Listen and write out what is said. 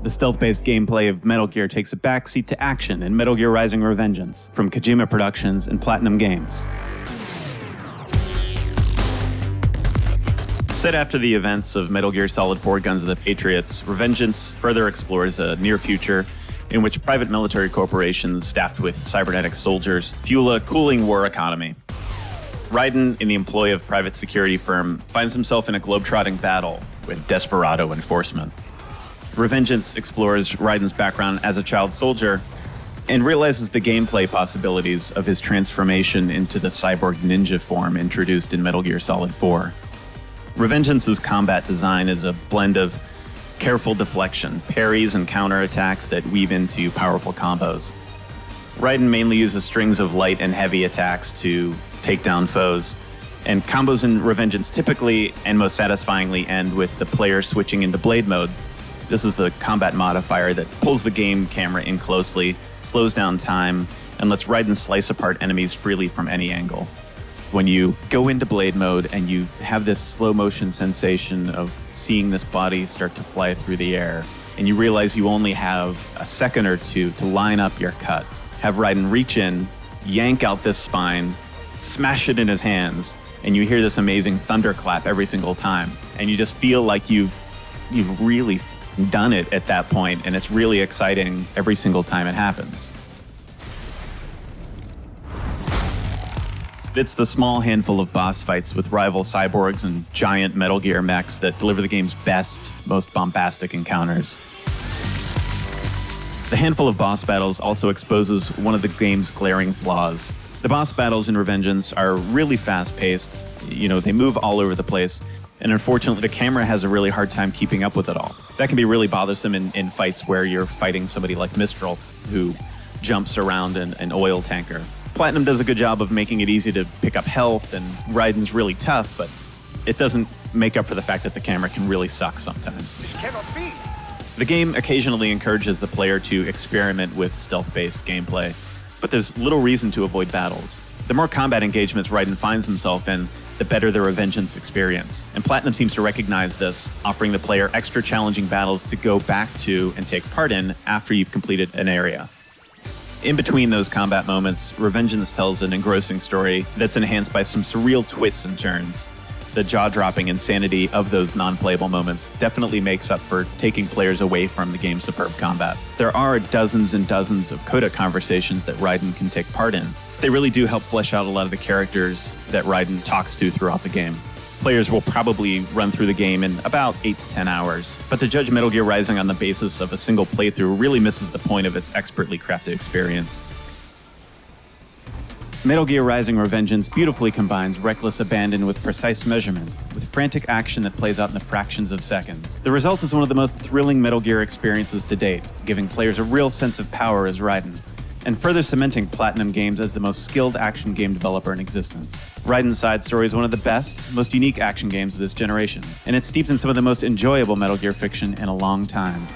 The stealth-based gameplay of Metal Gear takes a backseat to action in Metal Gear Rising: Revengeance from Kojima Productions and Platinum Games. Set after the events of Metal Gear Solid 4 Guns of the Patriots, Revengeance further explores a near future in which private military corporations staffed with cybernetic soldiers fuel a cooling war economy. Raiden, in the employ of a private security firm, finds himself in a globetrotting battle with desperado enforcement. Revengeance explores Raiden's background as a child soldier and realizes the gameplay possibilities of his transformation into the cyborg ninja form introduced in Metal Gear Solid 4. Revengeance's combat design is a blend of careful deflection, parries, and counterattacks that weave into powerful combos. Raiden mainly uses strings of light and heavy attacks to take down foes, and combos in Revengeance typically and most satisfyingly end with the player switching into blade mode. This is the combat modifier that pulls the game camera in closely, slows down time, and lets Raiden slice apart enemies freely from any angle. When you go into blade mode and you have this slow motion sensation of seeing this body start to fly through the air, and you realize you only have a second or two to line up your cut, have Raiden reach in, yank out this spine, smash it in his hands, and you hear this amazing thunderclap every single time, and you just feel like you've really done it at that point, and it's really exciting every single time it happens. It's the small handful of boss fights with rival cyborgs and giant Metal Gear mechs that deliver the game's best, most bombastic encounters. The handful of boss battles also exposes one of the game's glaring flaws. The boss battles in Revengeance are really fast-paced, they move all over the place, and unfortunately the camera has a really hard time keeping up with it all. That can be really bothersome in fights where you're fighting somebody like Mistral, who jumps around an oil tanker. Platinum does a good job of making it easy to pick up health, and Raiden's really tough, but it doesn't make up for the fact that the camera can really suck sometimes. This cannot be. The game occasionally encourages the player to experiment with stealth-based gameplay, but there's little reason to avoid battles. The more combat engagements Raiden finds himself in, the better the Revengeance experience. And Platinum seems to recognize this, offering the player extra challenging battles to go back to and take part in after you've completed an area. In between those combat moments, Revengeance tells an engrossing story that's enhanced by some surreal twists and turns. The jaw-dropping insanity of those non-playable moments definitely makes up for taking players away from the game's superb combat. There are dozens and dozens of codec conversations that Raiden can take part in. They really do help flesh out a lot of the characters that Raiden talks to throughout the game. Players will probably run through the game in about 8 to 10 hours, but to judge Metal Gear Rising on the basis of a single playthrough really misses the point of its expertly crafted experience. Metal Gear Rising: Revengeance beautifully combines reckless abandon with precise measurement, with frantic action that plays out in the fractions of seconds. The result is one of the most thrilling Metal Gear experiences to date, giving players a real sense of power as Raiden, and further cementing Platinum Games as the most skilled action game developer in existence. Raiden's side story is one of the best, most unique action games of this generation, and it's steeped in some of the most enjoyable Metal Gear fiction in a long time.